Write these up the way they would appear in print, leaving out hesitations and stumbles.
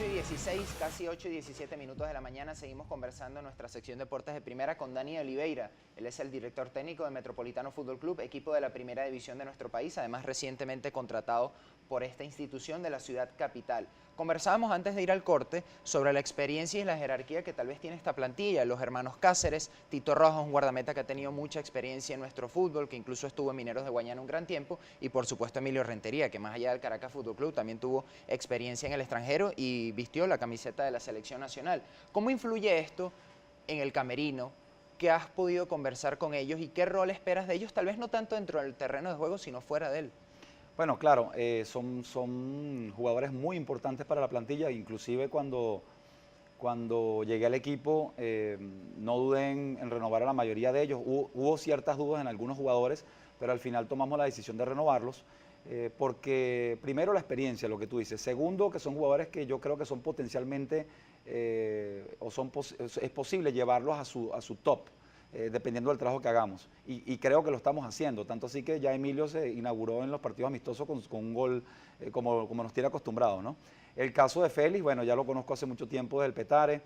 8:16, casi 8:17 minutos de la mañana, seguimos conversando en nuestra sección Deportes de Primera con Dani Oliveira. Él es el director técnico de Metropolitano Fútbol Club, equipo de la primera división de nuestro país, además recientemente contratado por esta institución de la ciudad capital. Conversábamos antes de ir al corte sobre la experiencia y la jerarquía que tal vez tiene esta plantilla. Los hermanos Cáceres, Tito Rojas, un guardameta que ha tenido mucha experiencia en nuestro fútbol, que incluso estuvo en Mineros de Guañana un gran tiempo, y por supuesto Emilio Rentería, que más allá del Caracas Fútbol Club también tuvo experiencia en el extranjero y vistió la camiseta de la selección nacional. ¿Cómo influye esto en el camerino? ¿Qué has podido conversar con ellos y qué rol esperas de ellos? Tal vez no tanto dentro del terreno de juego, sino fuera de él. Bueno, claro, son jugadores muy importantes para la plantilla, inclusive cuando llegué al equipo no dudé en renovar a la mayoría de ellos. Hubo ciertas dudas en algunos jugadores, pero al final tomamos la decisión de renovarlos, porque primero la experiencia, lo que tú dices. Segundo, que son jugadores que yo creo que son potencialmente, es posible llevarlos a su top. Dependiendo del trabajo que hagamos. Y creo que lo estamos haciendo, tanto así que ya Emilio se inauguró en los partidos amistosos con un gol como nos tiene acostumbrados, ¿no? El caso de Félix, bueno, ya lo conozco hace mucho tiempo del Petare.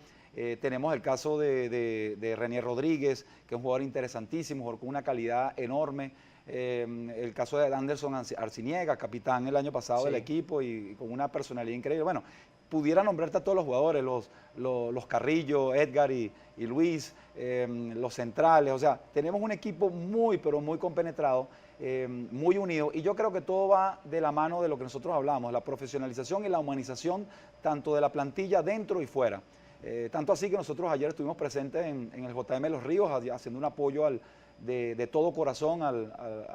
Tenemos el caso de Renier Rodríguez, que es un jugador interesantísimo, jugador con una calidad enorme. El caso de Anderson Arciniega, capitán el año pasado del equipo y con una personalidad increíble. Bueno, pudiera nombrarte a todos los jugadores, los Carrillo, Edgar y Luis, los centrales. O sea, tenemos un equipo muy, pero muy compenetrado, muy unido, y yo creo que todo va de la mano de lo que nosotros hablamos, la profesionalización y la humanización tanto de la plantilla dentro y fuera. Tanto así que nosotros ayer estuvimos presentes en el JM Los Ríos haciendo un apoyo de todo corazón a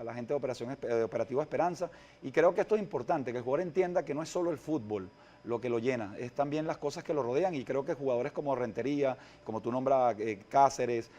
la gente de Operativo Esperanza, y creo que esto es importante, que el jugador entienda que no es solo el fútbol lo que lo llena, es también las cosas que lo rodean, y creo que jugadores como Rentería, como tú nombras, Cáceres,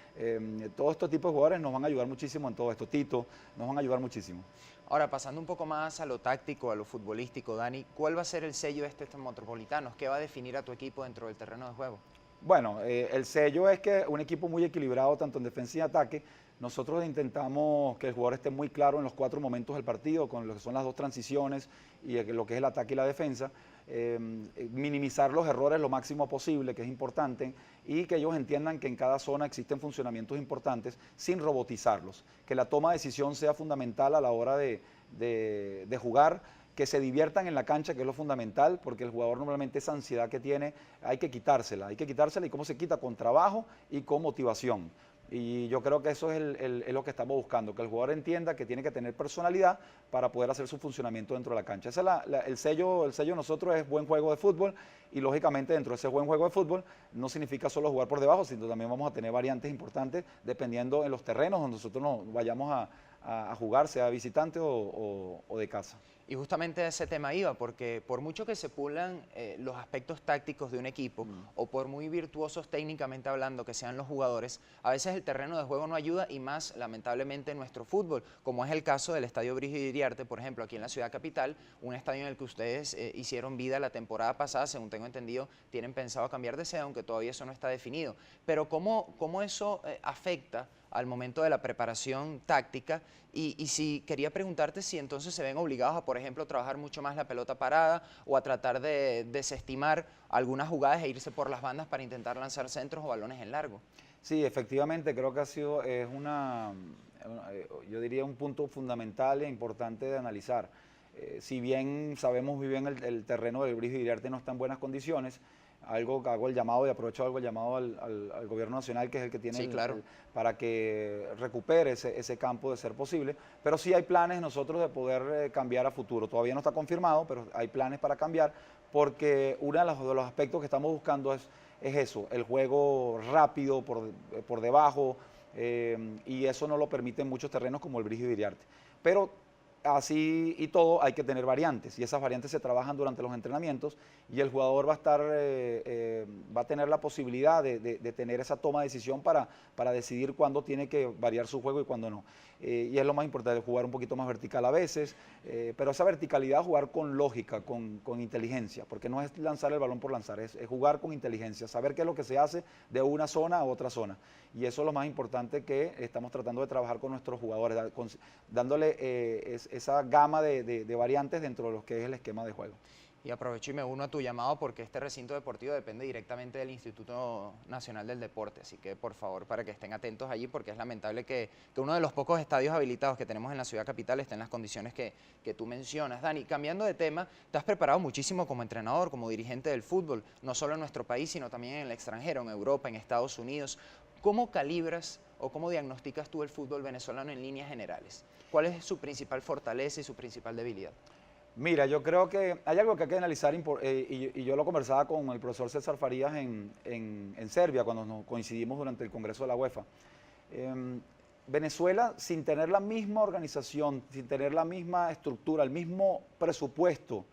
todo este tipo de jugadores nos van a ayudar muchísimo en todo esto. Tito, nos van a ayudar muchísimo. Ahora, pasando un poco más a lo táctico, a lo futbolístico, Dani, ¿cuál va a ser el sello de estos Metropolitanos? ¿Qué va a definir a tu equipo dentro del terreno de juego? Bueno, el sello es que un equipo muy equilibrado tanto en defensa y ataque. Nosotros intentamos que el jugador esté muy claro en los 4 momentos del partido, con lo que son las 2 transiciones y lo que es el ataque y la defensa. Minimizar los errores lo máximo posible, que es importante, y que ellos entiendan que en cada zona existen funcionamientos importantes sin robotizarlos. Que la toma de decisión sea fundamental a la hora de jugar, que se diviertan en la cancha, que es lo fundamental, porque el jugador normalmente esa ansiedad que tiene hay que quitársela, y cómo se quita, con trabajo y con motivación. Y yo creo que eso es lo que estamos buscando, que el jugador entienda que tiene que tener personalidad para poder hacer su funcionamiento dentro de la cancha. Ese es el sello de nosotros, es buen juego de fútbol, y lógicamente dentro de ese buen juego de fútbol no significa solo jugar por debajo, sino también vamos a tener variantes importantes dependiendo en los terrenos donde nosotros nos vayamos a jugar, sea visitante o de casa. Y justamente a ese tema iba, porque por mucho que se pulan los aspectos tácticos de un equipo, o por muy virtuosos técnicamente hablando que sean los jugadores, a veces el terreno de juego no ayuda, y más lamentablemente en nuestro fútbol, como es el caso del Estadio Brígido Iriarte, por ejemplo, aquí en la ciudad capital, un estadio en el que ustedes hicieron vida la temporada pasada, según tengo entendido, tienen pensado cambiar de sede, aunque todavía eso no está definido. Pero ¿cómo eso afecta al momento de la preparación táctica? Y si quería preguntarte si entonces se ven obligados a, por ejemplo, trabajar mucho más la pelota parada, o a tratar de desestimar algunas jugadas e irse por las bandas para intentar lanzar centros o balones en largo. Sí, efectivamente, creo que yo diría un punto fundamental e importante de analizar. Si bien sabemos muy bien el terreno del Brígido Iriarte no está en buenas condiciones, hago el llamado, y aprovecho algo el llamado al gobierno nacional, que es el que tiene Sí, claro. para que recupere ese campo de ser posible. Pero sí hay planes nosotros de poder cambiar a futuro. Todavía no está confirmado, pero hay planes para cambiar, porque uno de los aspectos que estamos buscando es eso, el juego rápido por debajo, y eso no lo permiten muchos terrenos como el Brígido Iriarte. Pero así y todo hay que tener variantes, y esas variantes se trabajan durante los entrenamientos, y el jugador va a tener la posibilidad de tener esa toma de decisión para decidir cuándo tiene que variar su juego y cuándo no. Y es lo más importante, jugar un poquito más vertical a veces, pero esa verticalidad, jugar con lógica, con inteligencia, porque no es lanzar el balón por lanzar, es jugar con inteligencia, saber qué es lo que se hace de una zona a otra zona. Y eso es lo más importante que estamos tratando de trabajar con nuestros jugadores, dándole esa gama de variantes dentro de lo que es el esquema de juego. Y aprovecho y me uno a tu llamado porque este recinto deportivo depende directamente del Instituto Nacional del Deporte, así que por favor para que estén atentos allí porque es lamentable que uno de los pocos estadios habilitados que tenemos en la ciudad capital esté en las condiciones que tú mencionas. Dani, cambiando de tema, te has preparado muchísimo como entrenador, como dirigente del fútbol, no solo en nuestro país, sino también en el extranjero, en Europa, en Estados Unidos. ¿Cómo calibras o cómo diagnosticas tú el fútbol venezolano en líneas generales? ¿Cuál es su principal fortaleza y su principal debilidad? Mira, yo creo que hay algo que hay que analizar y yo lo conversaba con el profesor César Farías en Serbia cuando nos coincidimos durante el Congreso de la UEFA. Venezuela, sin tener la misma organización, sin tener la misma estructura, el mismo presupuesto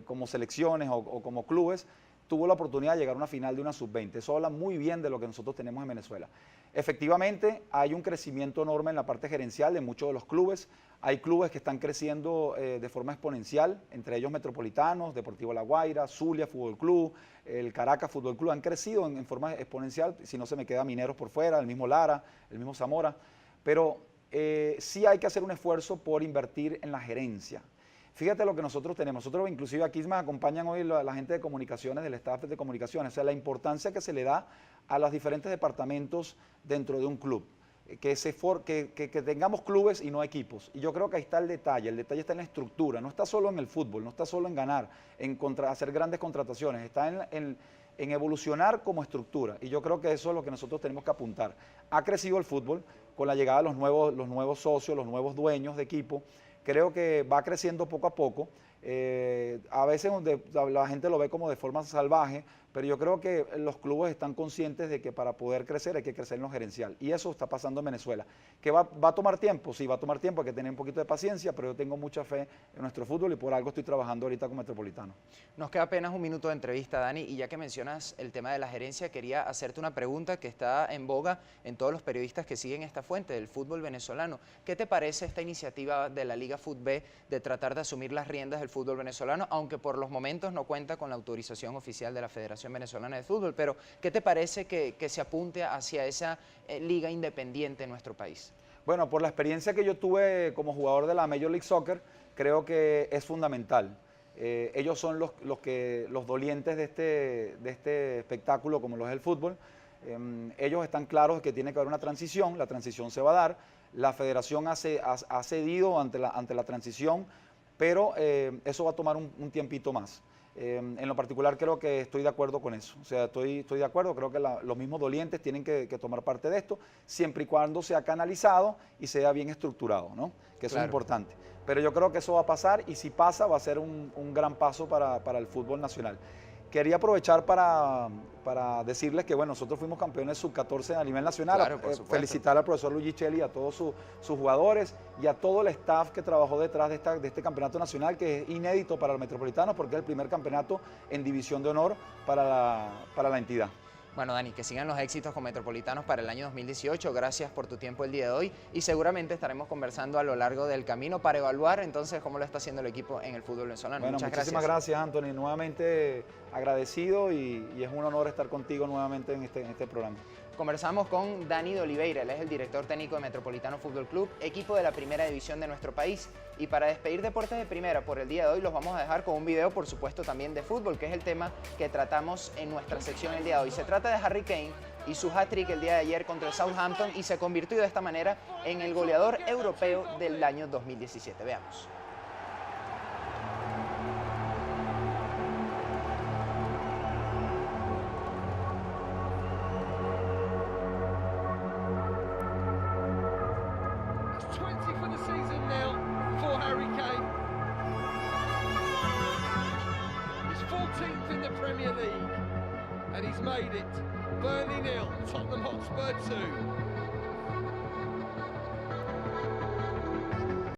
como selecciones o como clubes, tuvo la oportunidad de llegar a una final de una sub-20. Eso habla muy bien de lo que nosotros tenemos en Venezuela. Efectivamente, hay un crecimiento enorme en la parte gerencial de muchos de los clubes. Hay clubes que están creciendo de forma exponencial, entre ellos Metropolitanos, Deportivo La Guaira, Zulia Fútbol Club, el Caracas Fútbol Club, han crecido en forma exponencial, si no se me queda Mineros por fuera, el mismo Lara, el mismo Zamora, pero sí hay que hacer un esfuerzo por invertir en la gerencia. Fíjate lo que nosotros tenemos. Nosotros inclusive aquí me acompañan hoy la gente de comunicaciones, del staff de comunicaciones, o sea, la importancia que se le da a los diferentes departamentos dentro de un club. Que tengamos clubes y no equipos. Y yo creo que ahí está el detalle está en la estructura, no está solo en el fútbol, no está solo en ganar, en hacer grandes contrataciones, está en evolucionar como estructura. Y yo creo que eso es lo que nosotros tenemos que apuntar. Ha crecido el fútbol con la llegada de los nuevos socios, los nuevos dueños de equipo. Creo que va creciendo poco a poco. A veces la gente lo ve como de forma salvaje, pero yo creo que los clubes están conscientes de que para poder crecer hay que crecer en lo gerencial. Y eso está pasando en Venezuela. ¿Que va a tomar tiempo? Sí, va a tomar tiempo, hay que tener un poquito de paciencia, pero yo tengo mucha fe en nuestro fútbol y por algo estoy trabajando ahorita con Metropolitano. Nos queda apenas un minuto de entrevista, Dani, y ya que mencionas el tema de la gerencia, quería hacerte una pregunta que está en boga en todos los periodistas que siguen esta fuente del fútbol venezolano. ¿Qué te parece esta iniciativa de la Liga FUTB de tratar de asumir las riendas del fútbol venezolano, aunque por los momentos no cuenta con la autorización oficial de la Federación Venezolana de Fútbol, pero ¿qué te parece que se apunte hacia esa liga independiente en nuestro país? Bueno, por la experiencia que yo tuve como jugador de la Major League Soccer, creo que es fundamental. Ellos son los dolientes de este espectáculo como lo es el fútbol. Ellos están claros que tiene que haber una transición, la transición se va a dar, la federación ha cedido ante la transición, pero eso va a tomar un tiempito más. En lo particular creo que estoy de acuerdo con eso, o sea, estoy de acuerdo, creo que los mismos dolientes tienen que tomar parte de esto, siempre y cuando sea canalizado y sea bien estructurado, ¿no? Que eso es importante. Pero yo creo que eso va a pasar y si pasa va a ser un gran paso para el fútbol nacional. Quería aprovechar para decirles que bueno, nosotros fuimos campeones sub-14 a nivel nacional. Claro, felicitar al profesor Luigi Cheli y a todos sus jugadores y a todo el staff que trabajó detrás de este campeonato nacional, que es inédito para los metropolitanos porque es el primer campeonato en división de honor para la entidad. Bueno, Dani, que sigan los éxitos con Metropolitanos para el año 2018. Gracias por tu tiempo el día de hoy y seguramente estaremos conversando a lo largo del camino para evaluar entonces cómo lo está haciendo el equipo en el fútbol venezolano. Bueno, muchísimas gracias, Anthony. Nuevamente agradecido y es un honor estar contigo nuevamente en este programa. Conversamos con Dani de Oliveira, él es el director técnico de Metropolitano Fútbol Club, equipo de la primera división de nuestro país. Y para despedir Deportes de Primera por el día de hoy, los vamos a dejar con un video, por supuesto, también de fútbol, que es el tema que tratamos en nuestra sección el día de hoy. Se trata de Harry Kane y su hat-trick el día de ayer contra el Southampton y se convirtió de esta manera en el goleador europeo del año 2017. Veamos. And he's made it. Burnley 0, Tottenham Hotspur 2.